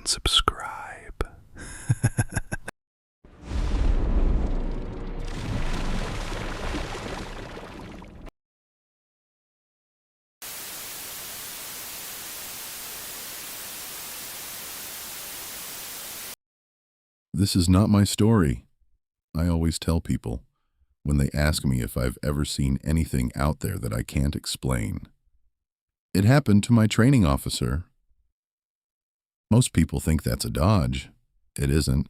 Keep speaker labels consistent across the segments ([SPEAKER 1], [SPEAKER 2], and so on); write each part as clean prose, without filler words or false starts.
[SPEAKER 1] subscribe.
[SPEAKER 2] This is not my story. I always tell people when they ask me if I've ever seen anything out there that I can't explain. It happened to my training officer. Most people think that's a dodge. It isn't.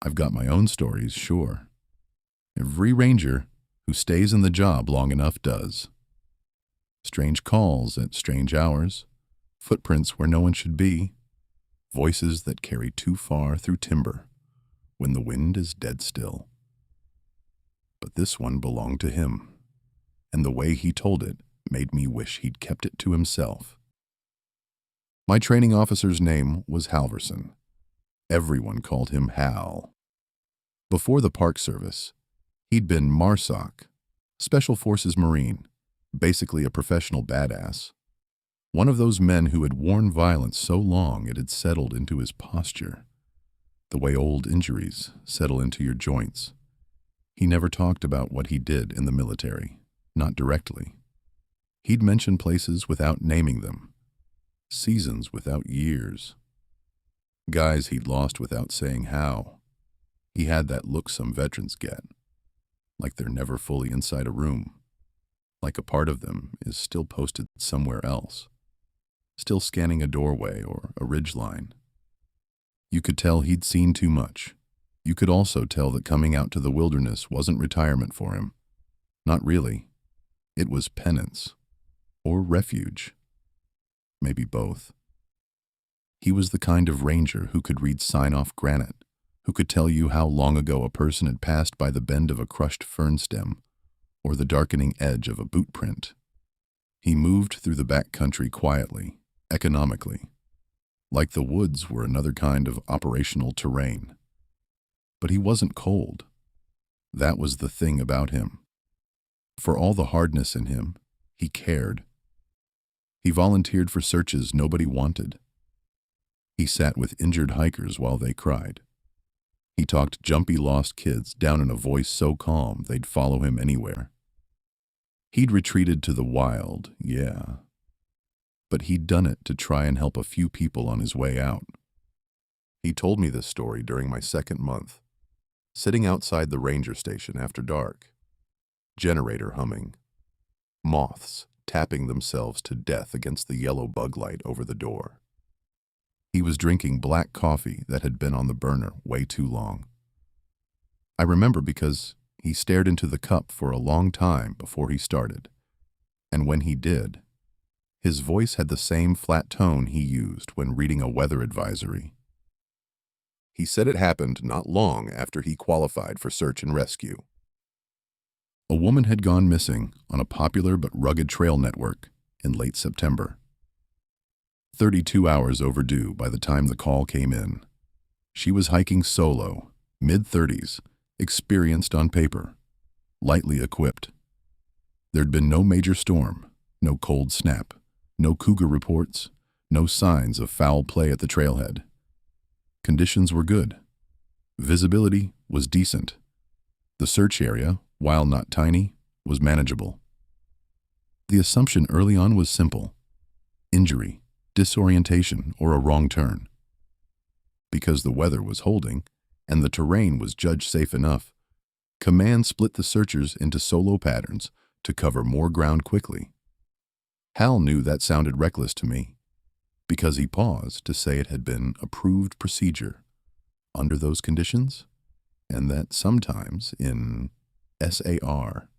[SPEAKER 2] I've got my own stories, sure. Every ranger who stays in the job long enough does. Strange calls at strange hours, footprints where no one should be, voices that carry too far through timber when the wind is dead still. But this one belonged to him, and the way he told it made me wish he'd kept it to himself. My training officer's name was Halverson. Everyone called him Hal. Before the Park Service, he'd been MARSOC, Special Forces Marine, basically a professional badass. One of those men who had worn violence so long it had settled into his posture, the way old injuries settle into your joints. He never talked about what he did in the military, not directly. He'd mention places without naming them, seasons without years, guys he'd lost without saying how. He had that look some veterans get, like they're never fully inside a room, like a part of them is still posted somewhere else, still scanning a doorway or a ridgeline. You could tell he'd seen too much. You could also tell that coming out to the wilderness wasn't retirement for him. Not really. It was penance. Or refuge. Maybe both. He was the kind of ranger who could read sign-off granite, who could tell you how long ago a person had passed by the bend of a crushed fern stem or the darkening edge of a boot print. He moved through the back country quietly, economically, like the woods were another kind of operational terrain. But he wasn't cold. That was the thing about him. For all the hardness in him, he cared. He volunteered for searches nobody wanted. He sat with injured hikers while they cried. He talked jumpy lost kids down in a voice so calm they'd follow him anywhere. He'd retreated to the wild, yeah. But he'd done it to try and help a few people on his way out. He told me this story during my second month, sitting outside the ranger station after dark, generator humming, moths tapping themselves to death against the yellow bug light over the door. He was drinking black coffee that had been on the burner way too long. I remember because he stared into the cup for a long time before he started, and when he did, his voice had the same flat tone he used when reading a weather advisory. He said it happened not long after he qualified for search and rescue. A woman had gone missing on a popular but rugged trail network in late September. 32 hours overdue by the time the call came in. She was hiking solo, mid-30s, experienced on paper, lightly equipped. There'd been no major storm, no cold snap, no cougar reports, no signs of foul play at the trailhead. Conditions were good. Visibility was decent. The search area, while not tiny, was manageable. The assumption early on was simple: injury, disorientation, or a wrong turn. Because the weather was holding, and the terrain was judged safe enough, command split the searchers into solo patterns to cover more ground quickly. Hal knew that sounded reckless to me, because he paused to say it had been approved procedure under those conditions, and that sometimes in SAR,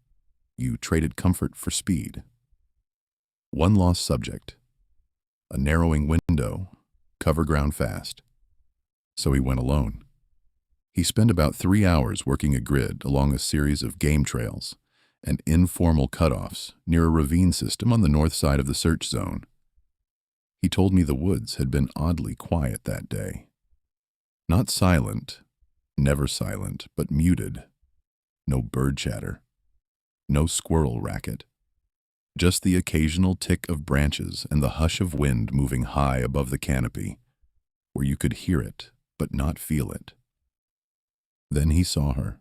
[SPEAKER 2] you traded comfort for speed. One lost subject, a narrowing window, cover ground fast. So he went alone. He spent about 3 hours working a grid along a series of game trails and informal cutoffs near a ravine system on the north side of the search zone. He told me the woods had been oddly quiet that day. Not silent, never silent, but muted. No bird chatter, no squirrel racket. Just the occasional tick of branches and the hush of wind moving high above the canopy, where you could hear it but not feel it. Then he saw her.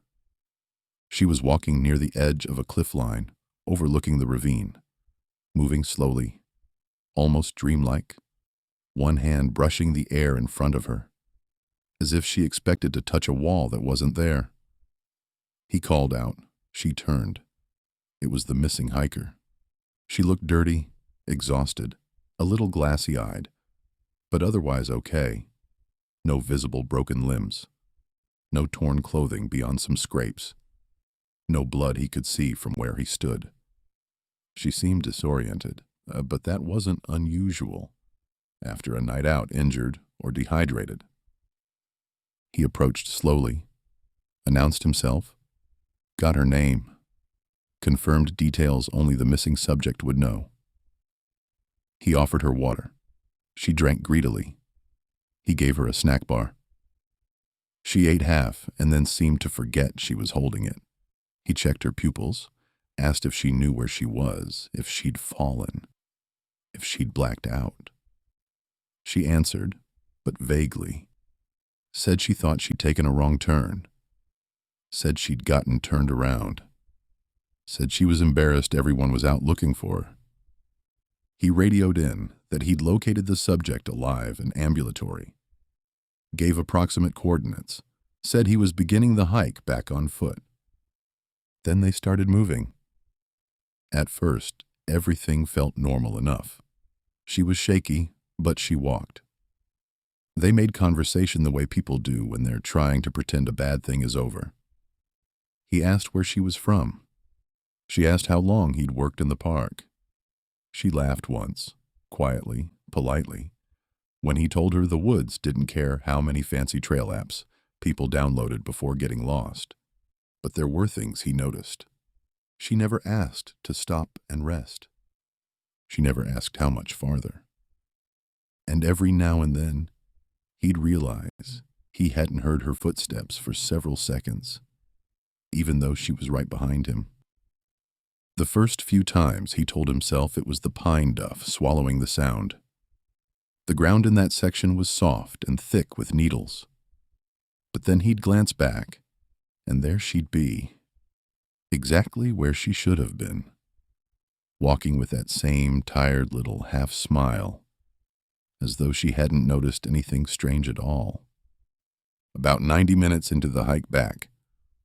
[SPEAKER 2] She was walking near the edge of a cliff line, overlooking the ravine, moving slowly, almost dreamlike, one hand brushing the air in front of her, as if she expected to touch a wall that wasn't there. He called out. She turned. It was the missing hiker. She looked dirty, exhausted, a little glassy-eyed, but otherwise okay. No visible broken limbs. No torn clothing beyond some scrapes. No blood he could see from where he stood. She seemed disoriented, but that wasn't unusual after a night out, injured or dehydrated. He approached slowly, announced himself, got her name, confirmed details only the missing subject would know. He offered her water. She drank greedily. He gave her a snack bar. She ate half and then seemed to forget she was holding it. He checked her pupils, asked if she knew where she was, if she'd fallen, if she'd blacked out. She answered, but vaguely. Said she thought she'd taken a wrong turn. Said she'd gotten turned around. Said she was embarrassed everyone was out looking for her. He radioed in that he'd located the subject alive and ambulatory. Gave approximate coordinates. Said he was beginning the hike back on foot. Then they started moving. At first, everything felt normal enough. She was shaky, but she walked. They made conversation the way people do when they're trying to pretend a bad thing is over. He asked where she was from. She asked how long he'd worked in the park. She laughed once, quietly, politely, when he told her the woods didn't care how many fancy trail apps people downloaded before getting lost. But there were things he noticed. She never asked to stop and rest. She never asked how much farther. And every now and then, he'd realize he hadn't heard her footsteps for several seconds, even though she was right behind him. The first few times he told himself it was the pine duff swallowing the sound. The ground in that section was soft and thick with needles. But then he'd glance back, and there she'd be, exactly where she should have been, walking with that same tired little half-smile, as though she hadn't noticed anything strange at all. About 90 minutes into the hike back,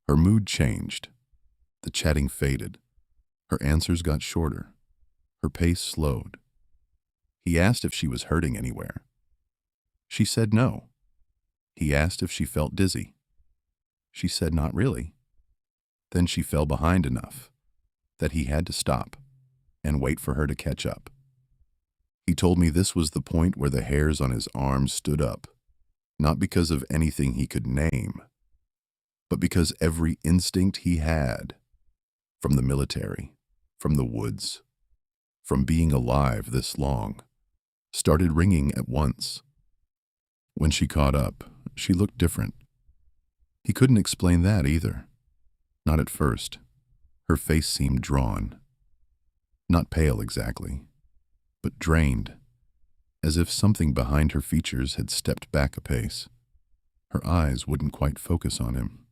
[SPEAKER 2] her mood changed. The chatting faded. Her answers got shorter. Her pace slowed. He asked if she was hurting anywhere. She said no. He asked if she felt dizzy. She said not really. Then she fell behind enough that he had to stop and wait for her to catch up. He told me this was the point where the hairs on his arms stood up, not because of anything he could name, but because every instinct he had, from the military, from the woods, from being alive this long, started ringing at once. When she caught up, she looked different. He couldn't explain that either. Not at first. Her face seemed drawn. Not pale exactly, but drained, as if something behind her features had stepped back a pace. Her eyes wouldn't quite focus on him.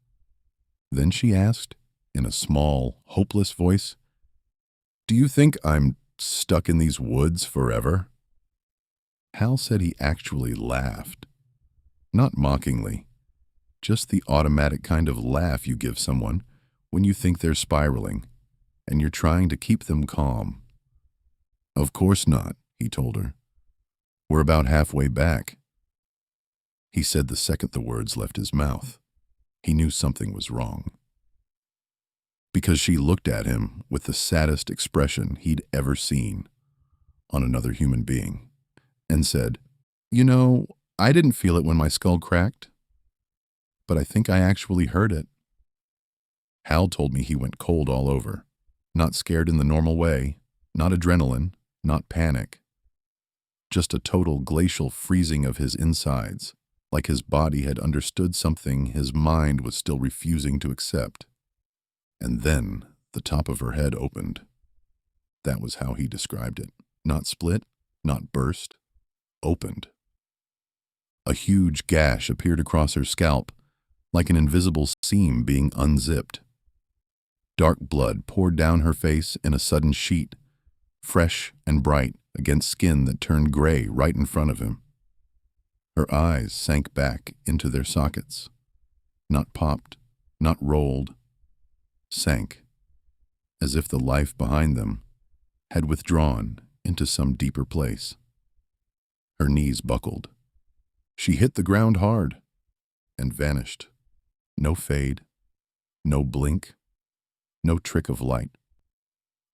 [SPEAKER 2] Then she asked, in a small, hopeless voice, "Do you think I'm stuck in these woods forever?" Hal said he actually laughed. Not mockingly, just the automatic kind of laugh you give someone when you think they're spiraling, and you're trying to keep them calm. "Of course not," he told her. "We're about halfway back." He said the second the words left his mouth, he knew something was wrong. Because she looked at him with the saddest expression he'd ever seen on another human being, and said, "You know, I didn't feel it when my skull cracked, but I think I actually heard it." Hal told me he went cold all over, not scared in the normal way, not adrenaline, not panic, just a total glacial freezing of his insides, like his body had understood something his mind was still refusing to accept. And then the top of her head opened. That was how he described it. Not split, not burst, opened. A huge gash appeared across her scalp, like an invisible seam being unzipped. Dark blood poured down her face in a sudden sheet, fresh and bright against skin that turned gray right in front of him. Her eyes sank back into their sockets, not popped, not rolled, sank, as if the life behind them had withdrawn into some deeper place. Her knees buckled. She hit the ground hard and vanished. No fade, no blink, no trick of light.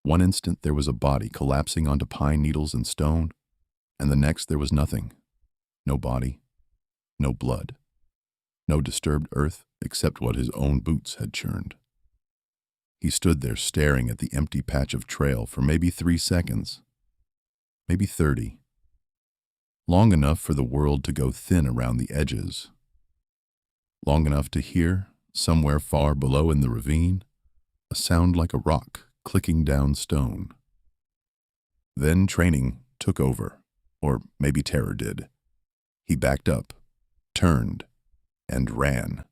[SPEAKER 2] One instant there was a body collapsing onto pine needles and stone, and the next there was nothing. No body, no blood, no disturbed earth except what his own boots had churned. He stood there staring at the empty patch of trail for maybe 3 seconds, maybe 30. Long enough for the world to go thin around the edges. Long enough to hear, somewhere far below in the ravine, a sound like a rock clicking down stone. Then training took over, or maybe terror did. He backed up, turned, and ran.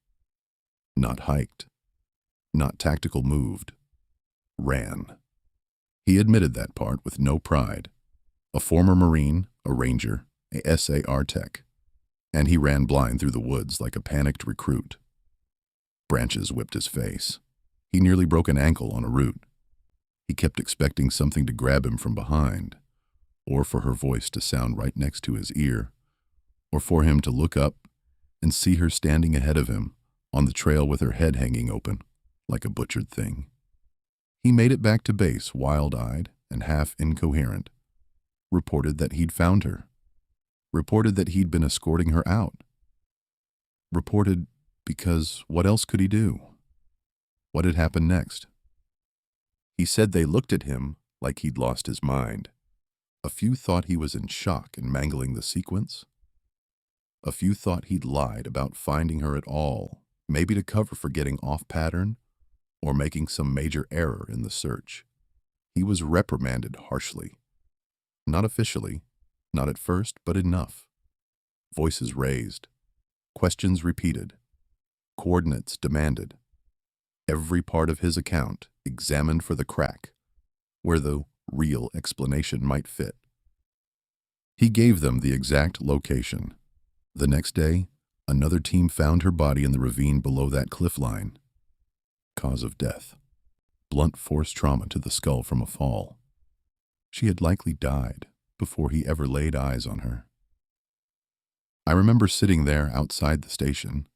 [SPEAKER 2] Not hiked, not tactical moved. Ran. He admitted that part with no pride. A former Marine, a Ranger, a SAR tech, and he ran blind through the woods like a panicked recruit. Branches whipped his face. He nearly broke an ankle on a root. He kept expecting something to grab him from behind, or for her voice to sound right next to his ear, or for him to look up and see her standing ahead of him on the trail with her head hanging open, like a butchered thing. He made it back to base, wild-eyed and half incoherent. Reported that he'd found her. Reported that he'd been escorting her out. Reported because what else could he do? What had happened next? He said they looked at him like he'd lost his mind. A few thought he was in shock and mangling the sequence. A few thought he'd lied about finding her at all, maybe to cover for getting off pattern or making some major error in the search. He was reprimanded harshly. Not officially, not at first, but enough. Voices raised. Questions repeated. Coordinates demanded. Every part of his account examined for the crack, where the real explanation might fit. He gave them the exact location. The next day, another team found her body in the ravine below that cliff line. Cause of death. Blunt force trauma to the skull from a fall. She had likely died before he ever laid eyes on her. I remember sitting there outside the station,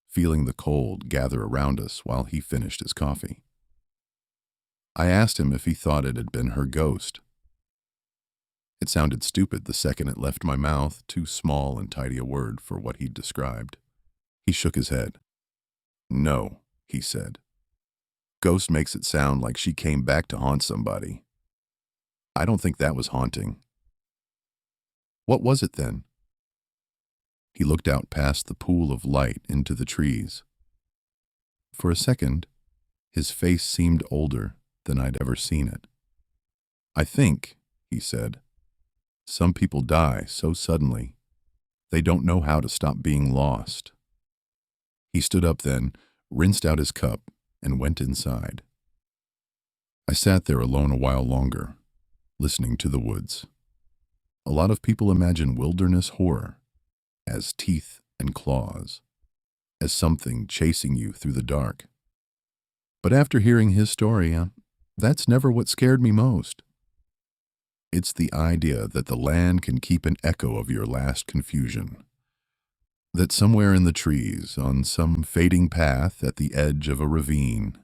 [SPEAKER 2] feeling the cold gather around us while he finished his coffee. I asked him if he thought it had been her ghost. It sounded stupid the second it left my mouth, too small and tidy a word for what he'd described. He shook his head. No, he said. Ghost makes it sound like she came back to haunt somebody. I don't think that was haunting. What was it then? He looked out past the pool of light into the trees. For a second, his face seemed older than I'd ever seen it. I think, he said, some people die so suddenly, they don't know how to stop being lost. He stood up then, rinsed out his cup, and went inside. I sat there alone a while longer, listening to the woods. A lot of people imagine wilderness horror as teeth and claws, as something chasing you through the dark. But after hearing his story, that's never what scared me most. It's the idea that the land can keep an echo of your last confusion. That somewhere in the trees, on some fading path at the edge of a ravine,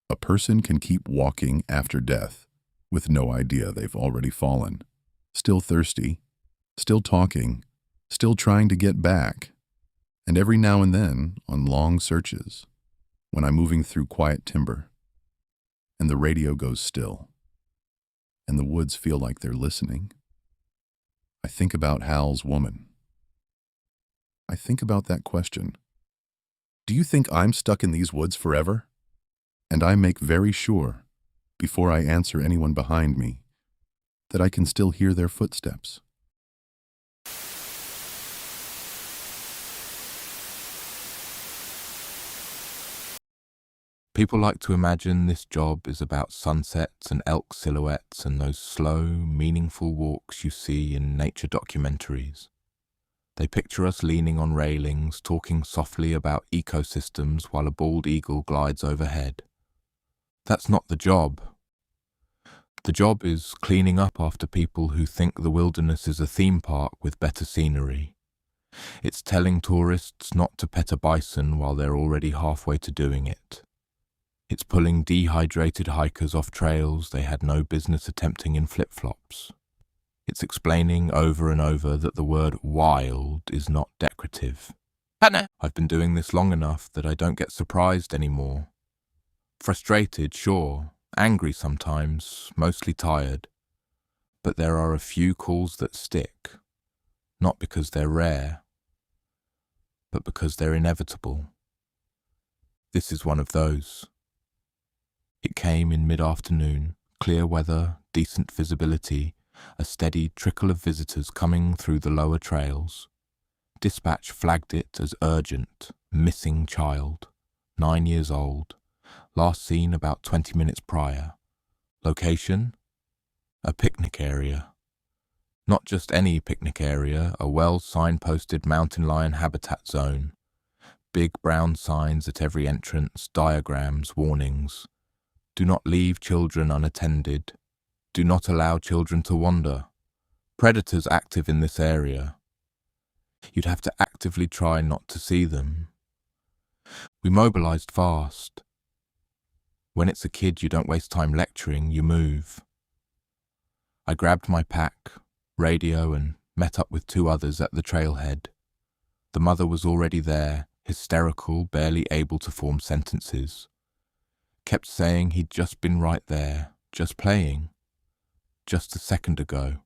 [SPEAKER 2] a person can keep walking after death with no idea they've already fallen, still thirsty, still talking, still trying to get back, and every now and then, on long searches, when I'm moving through quiet timber, and the radio goes still, and the woods feel like they're listening, I think about Hal's woman. I think about that question. Do you think I'm stuck in these woods forever? And I make very sure, before I answer anyone behind me, that I can still hear their footsteps.
[SPEAKER 1] People like to imagine this job is about sunsets and elk silhouettes and those slow, meaningful walks you see in nature documentaries. They picture us leaning on railings, talking softly about ecosystems while a bald eagle glides overhead. That's not the job. The job is cleaning up after people who think the wilderness is a theme park with better scenery. It's telling tourists not to pet a bison while they're already halfway to doing it. It's pulling dehydrated hikers off trails they had no business attempting in flip-flops. It's explaining over and over that the word wild is not decorative. I've been doing this long enough that I don't get surprised anymore. Frustrated, sure, angry sometimes, mostly tired. But there are a few calls that stick, not because they're rare, but because they're inevitable. This is one of those. It came in mid-afternoon, clear weather, decent visibility, a steady trickle of visitors coming through the lower trails. Dispatch flagged it as urgent, missing child, 9 years old, last seen about 20 minutes prior. Location? A picnic area. Not just any picnic area, a well-signposted mountain lion habitat zone. Big brown signs at every entrance, diagrams, warnings. Do not leave children unattended. Do not allow children to wander. Predators active in this area. You'd have to actively try not to see them. We mobilized fast. When it's a kid, you don't waste time lecturing, you move. I grabbed my pack, radio, and met up with 2 others at the trailhead. The mother was already there, hysterical, barely able to form sentences. Kept saying he'd just been right there, just playing. Just a second ago.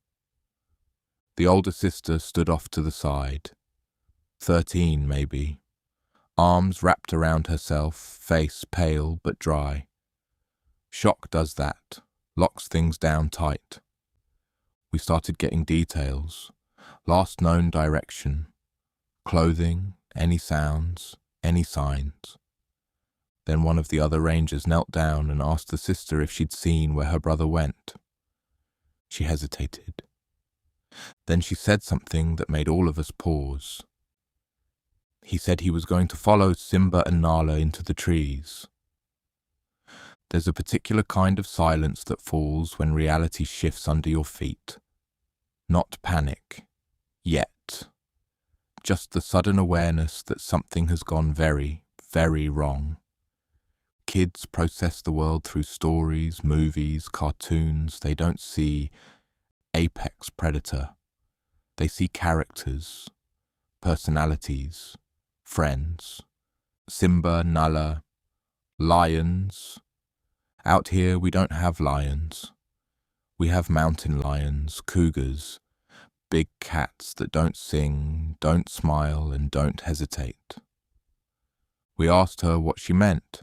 [SPEAKER 1] The older sister stood off to the side. 13, maybe. Arms wrapped around herself, face pale but dry. Shock does that, locks things down tight. We started getting details, last known direction, clothing, any sounds, any signs. Then one of the other rangers knelt down and asked the sister if she'd seen where her brother went. She hesitated. Then she said something that made all of us pause. He said he was going to follow Simba and Nala into the trees. There's a particular kind of silence that falls when reality shifts under your feet. Not panic. Yet. Just the sudden awareness that something has gone very, very wrong. Kids process the world through stories, movies, cartoons. They don't see apex predator. They see characters, personalities, friends. Simba, Nala, lions. Out here we don't have lions. We have mountain lions, cougars, big cats that don't sing, don't smile, and don't hesitate. We asked her what she meant.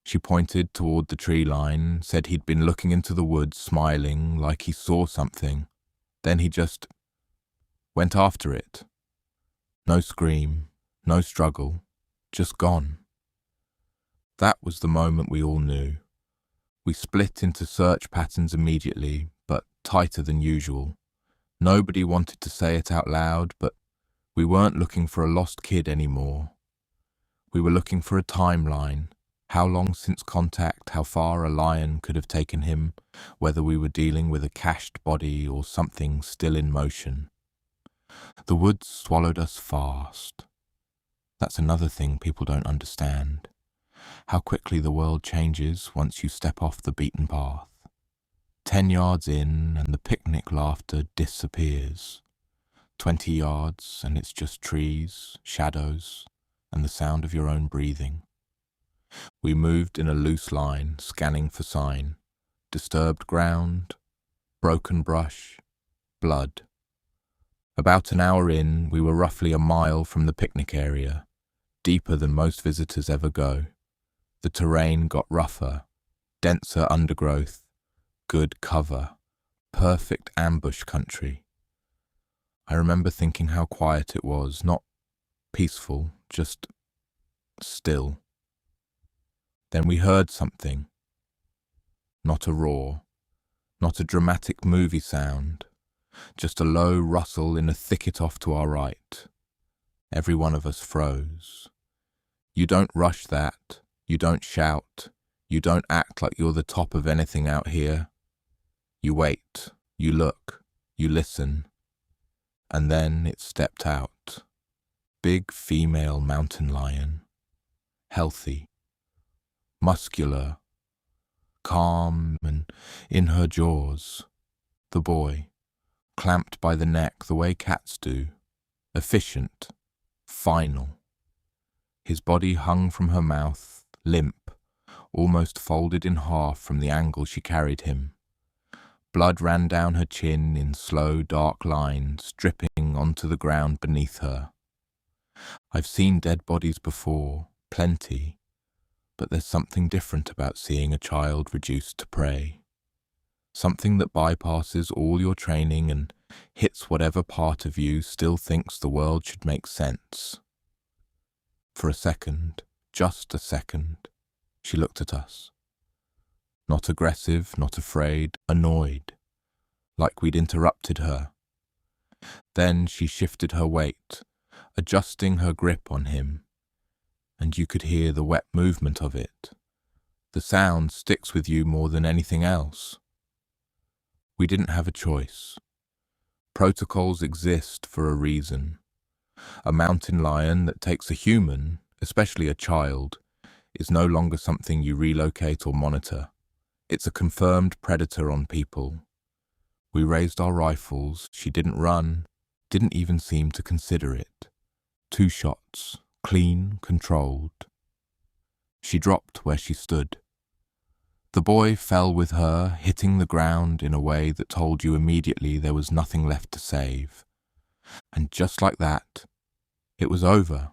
[SPEAKER 1] She pointed toward the tree line, said he'd been looking into the woods, smiling, like he saw something. Then he just went after it. No scream, no struggle, just gone. That was the moment we all knew. We split into search patterns immediately, but tighter than usual. Nobody wanted to say it out loud, but we weren't looking for a lost kid anymore. We were looking for a timeline. How long since contact, how far a lion could have taken him, whether we were dealing with a cached body or something still in motion. The woods swallowed us fast. That's another thing people don't understand. How quickly the world changes once you step off the beaten path. 10 yards in and the picnic laughter disappears. 20 yards and it's just trees, shadows, and the sound of your own breathing. We moved in a loose line, scanning for sign. Disturbed ground, broken brush, blood. About an hour in, we were roughly a mile from the picnic area, deeper than most visitors ever go. The terrain got rougher, denser undergrowth, good cover, perfect ambush country. I remember thinking how quiet it was, not peaceful, just still. Then we heard something. Not a roar, not a dramatic movie sound, just a low rustle in a thicket off to our right. Every one of us froze. You don't rush that, you don't shout, you don't act like you're the top of anything out here. You wait, you look, you listen, and then it stepped out. Big female mountain lion, healthy, muscular, calm, and in her jaws, the boy, clamped by the neck the way cats do, efficient, final. His body hung from her mouth, limp, almost folded in half from the angle she carried him. Blood ran down her chin in slow, dark lines, dripping onto the ground beneath her. I've seen dead bodies before, plenty, but there's something different about seeing a child reduced to prey. Something that bypasses all your training and hits whatever part of you still thinks the world should make sense. For a second, just a second, she looked at us. Not aggressive, not afraid, annoyed, like we'd interrupted her. Then she shifted her weight, adjusting her grip on him, and you could hear the wet movement of it. The sound sticks with you more than anything else. We didn't have a choice. Protocols exist for a reason. A mountain lion that takes a human, especially a child, is no longer something you relocate or monitor. It's a confirmed predator on people. We raised our rifles. She didn't run, didn't even seem to consider it. 2 shots, clean, controlled. She dropped where she stood. The boy fell with her, hitting the ground in a way that told you immediately there was nothing left to save. And just like that, it was over.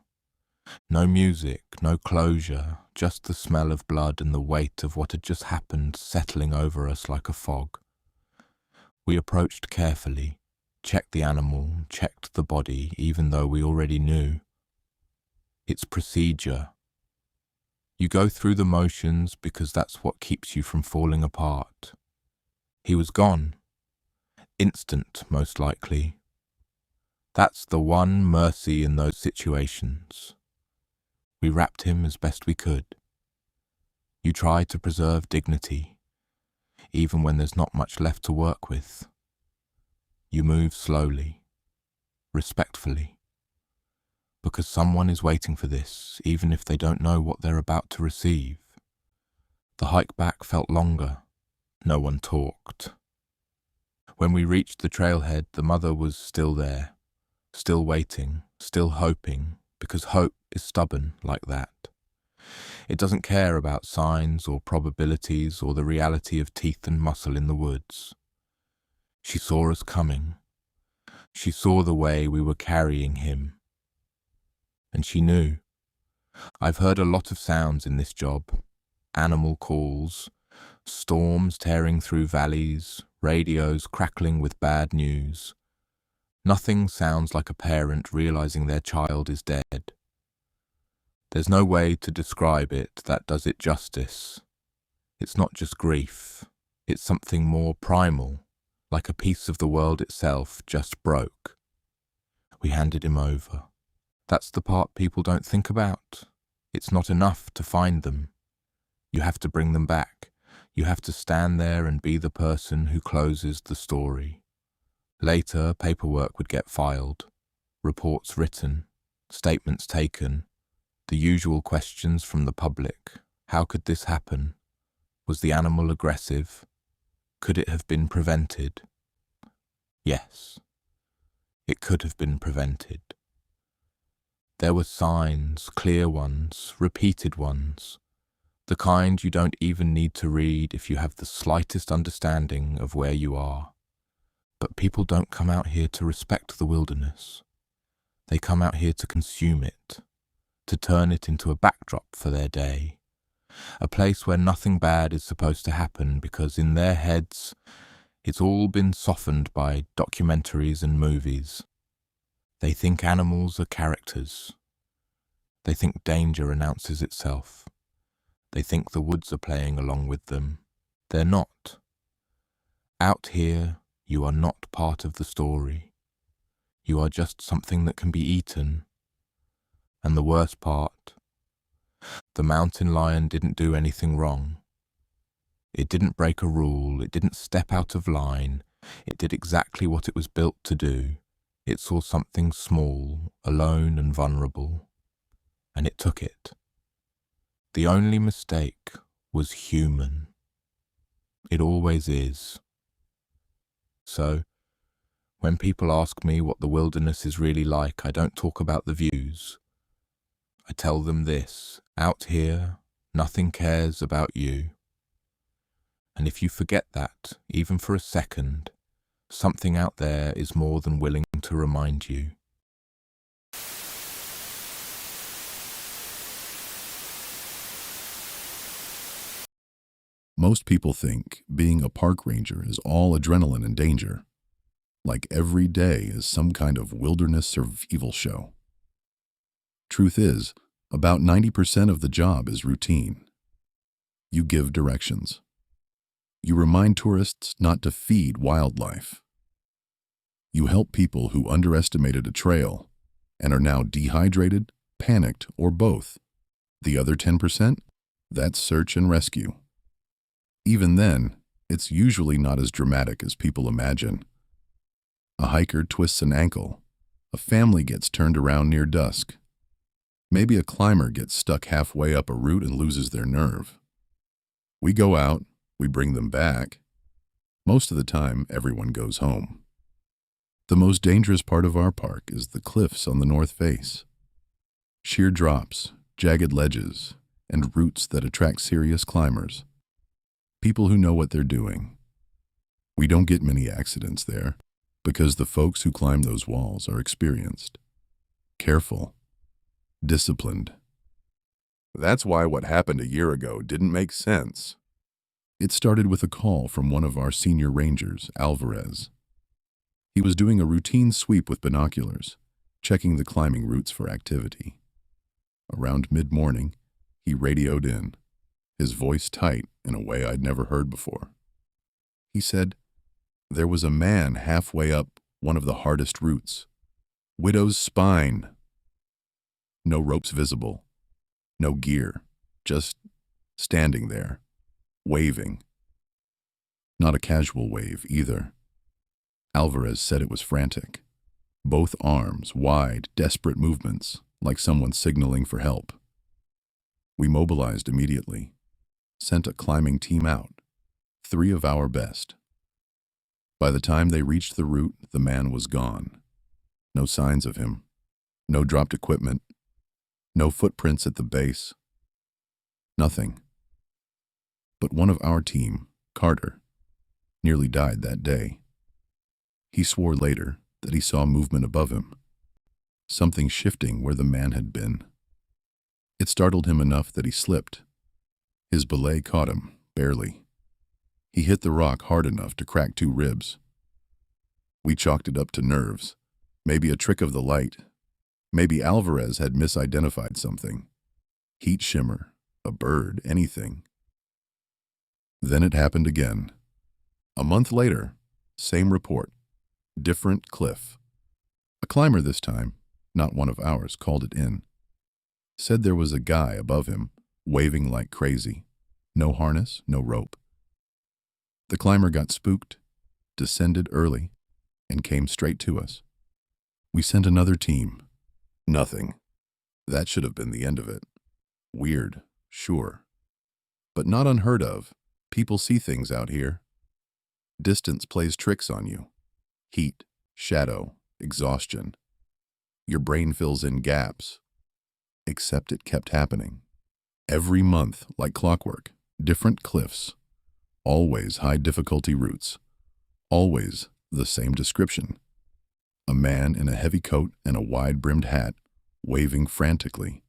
[SPEAKER 1] No music, no closure, just the smell of blood and the weight of what had just happened settling over us like a fog. We approached carefully, checked the animal, checked the body, even though we already knew. It's procedure. You go through the motions because that's what keeps you from falling apart. He was gone. Instant, most likely. That's the one mercy in those situations. We wrapped him as best we could. You try to preserve dignity, even when there's not much left to work with. You move slowly, respectfully, because someone is waiting for this, even if they don't know what they're about to receive. The hike back felt longer. No one talked. When we reached the trailhead, the mother was still there, still waiting, still hoping, because hope is stubborn like that. It doesn't care about signs or probabilities or the reality of teeth and muscle in the woods. She saw us coming. She saw the way we were carrying him. And she knew. I've heard a lot of sounds in this job. Animal calls, storms tearing through valleys, radios crackling with bad news. Nothing sounds like a parent realizing their child is dead. There's no way to describe it that does it justice. It's not just grief. It's something more primal, like a piece of the world itself just broke. We handed him over. That's the part people don't think about. It's not enough to find them. You have to bring them back. You have to stand there and be the person who closes the story. Later, paperwork would get filed, reports written, statements taken, the usual questions from the public. How could this happen? Was the animal aggressive? Could it have been prevented? Yes, it could have been prevented. There were signs, clear ones, repeated ones, the kind you don't even need to read if you have the slightest understanding of where you are. But people don't come out here to respect the wilderness. They come out here to consume it, to turn it into a backdrop for their day, a place where nothing bad is supposed to happen because in their heads it's all been softened by documentaries and movies. They think animals are characters. They think danger announces itself. They think the woods are playing along with them. They're not. Out here, you are not part of the story. You are just something that can be eaten. And the worst part, the mountain lion didn't do anything wrong. It didn't break a rule, it didn't step out of line, it did exactly what it was built to do. It saw something small, alone and vulnerable, and it took it. The only mistake was human. It always is. So, when people ask me what the wilderness is really like, I don't talk about the views. I tell them this: out here, nothing cares about you. And if you forget that, even for a second, something out there is more than willing to remind you.
[SPEAKER 2] Most people think being a park ranger is all adrenaline and danger, like every day is some kind of wilderness survival show. Truth is, about 90% of the job is routine. You give directions. You remind tourists not to feed wildlife. You help people who underestimated a trail and are now dehydrated, panicked, or both. The other 10%? That's search and rescue. Even then, it's usually not as dramatic as people imagine. A hiker twists an ankle. A family gets turned around near dusk. Maybe a climber gets stuck halfway up a route and loses their nerve. We go out, we bring them back. Most of the time, everyone goes home. The most dangerous part of our park is the cliffs on the north face. Sheer drops, jagged ledges, and routes that attract serious climbers. People who know what they're doing. We don't get many accidents there because the folks who climb those walls are experienced, careful, disciplined. That's why what happened a year ago didn't make sense. It started with a call from one of our senior rangers, Alvarez. He was doing a routine sweep with binoculars, checking the climbing routes for activity. Around mid-morning, he radioed in, his voice tight in a way I'd never heard before. He said, "There was a man halfway up one of the hardest routes. Widow's Spine. No ropes visible, no gear, just standing there, waving. Not a casual wave either." Alvarez said it was frantic. Both arms, wide, desperate movements, like someone signaling for help. We mobilized immediately, sent a climbing team out, 3 of our best. By the time they reached the route, the man was gone. No signs of him, no dropped equipment, no footprints at the base, nothing. But one of our team, Carter, nearly died that day. He swore later that he saw movement above him, something shifting where the man had been. It startled him enough that he slipped. His belay caught him, barely. He hit the rock hard enough to crack 2 ribs. We chalked it up to nerves, maybe a trick of the light. Maybe Alvarez had misidentified something. Heat shimmer, a bird, anything. Then it happened again. A month later, same report, different cliff. A climber this time, not one of ours, called it in. Said there was a guy above him, waving like crazy. No harness, no rope. The climber got spooked, descended early, and came straight to us. We sent another team. Nothing. That should have been the end of it. Weird, sure. But not unheard of. People see things out here. Distance plays tricks on you. Heat, shadow, exhaustion. Your brain fills in gaps. Except it kept happening. Every month, like clockwork, different cliffs. Always high difficulty routes. Always the same description. A man in a heavy coat and a wide-brimmed hat, waving frantically.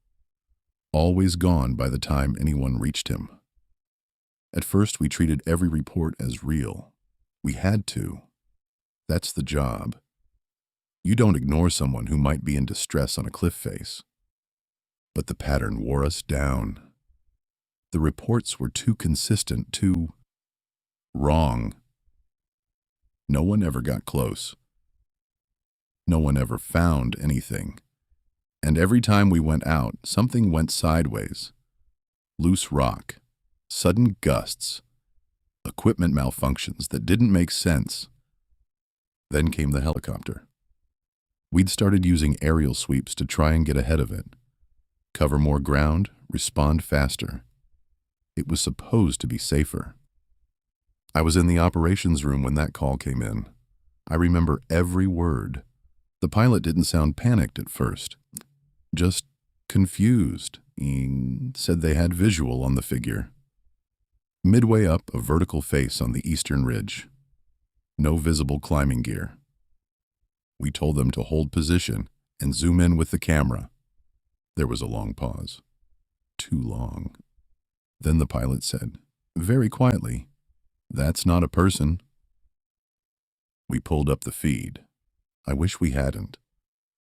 [SPEAKER 2] Always gone by the time anyone reached him. At first, we treated every report as real. We had to. That's the job. You don't ignore someone who might be in distress on a cliff face. But the pattern wore us down. The reports were too consistent, too wrong. No one ever got close. No one ever found anything. And every time we went out, something went sideways. Loose rock, sudden gusts, equipment malfunctions that didn't make sense. Then came the helicopter. We'd started using aerial sweeps to try and get ahead of it. Cover more ground, respond faster. It was supposed to be safer. I was in the operations room when that call came in. I remember every word. The pilot didn't sound panicked at first, just confused. He said they had visual on the figure. Midway up a vertical face on the eastern ridge. No visible climbing gear. We told them to hold position and zoom in with the camera. There was a long pause. Too long. Then the pilot said, very quietly, "That's not a person." We pulled up the feed. I wish we hadn't.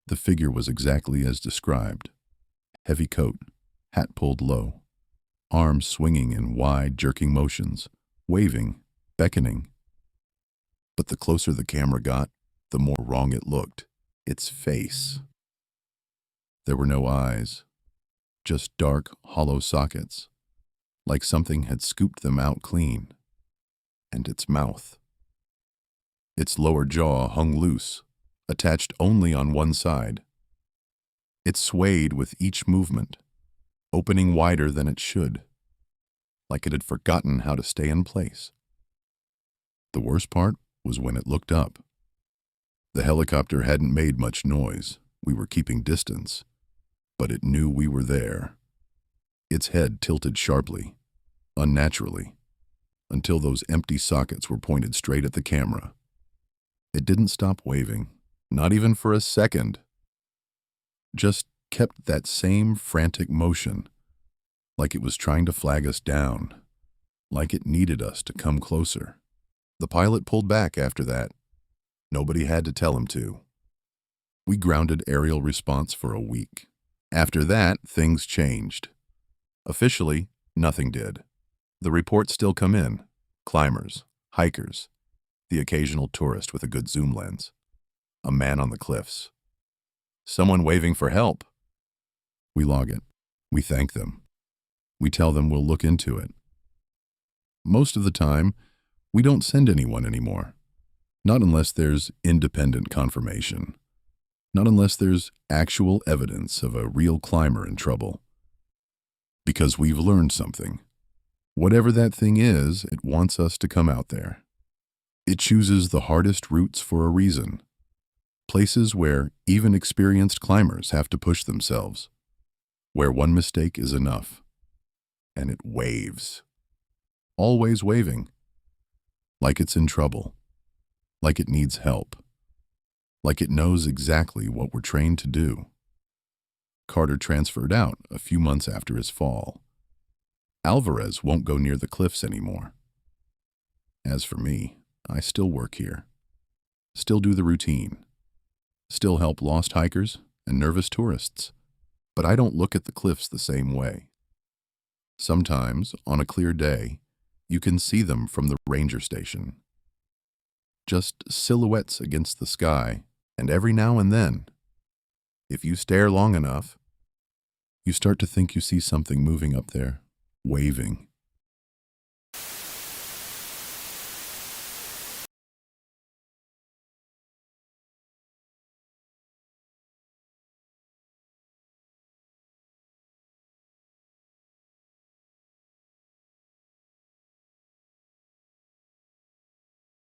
[SPEAKER 2] The figure was exactly as described. Heavy coat, hat pulled low, arms swinging in wide, jerking motions, waving, beckoning. But the closer the camera got, the more wrong it looked. Its face. There were no eyes, just dark, hollow sockets, like something had scooped them out clean. And its mouth. Its lower jaw hung loose, attached only on one side. It swayed with each movement, opening wider than it should, like it had forgotten how to stay in place. The worst part was when it looked up. The helicopter hadn't made much noise. We were keeping distance, but it knew we were there. Its head tilted sharply, unnaturally, until those empty sockets were pointed straight at the camera. It didn't stop waving, not even for a second. Just kept that same frantic motion, like it was trying to flag us down, like it needed us to come closer. The pilot pulled back after that. Nobody had to tell him to. We grounded aerial response for a week. After that, things changed. Officially, nothing did. The reports still come in. Climbers, hikers, the occasional tourist with a good zoom lens, a man on the cliffs, someone waving for help. We log it. We thank them. We tell them we'll look into it. Most of the time, we don't send anyone anymore. Not unless there's independent confirmation. Not unless there's actual evidence of a real climber in trouble. Because we've learned something. Whatever that thing is, it wants us to come out there. It chooses the hardest routes for a reason. Places where even experienced climbers have to push themselves. Where one mistake is enough. And it waves. Always waving. Like it's in trouble. Like it needs help. Like it knows exactly what we're trained to do. Carter transferred out a few months after his fall. Alvarez won't go near the cliffs anymore. As for me, I still work here. Still do the routine. Still help lost hikers and nervous tourists. But I don't look at the cliffs the same way. Sometimes, on a clear day, you can see them from the ranger station. Just silhouettes against the sky, and every now and then, if you stare long enough, you start to think you see something moving up there, waving.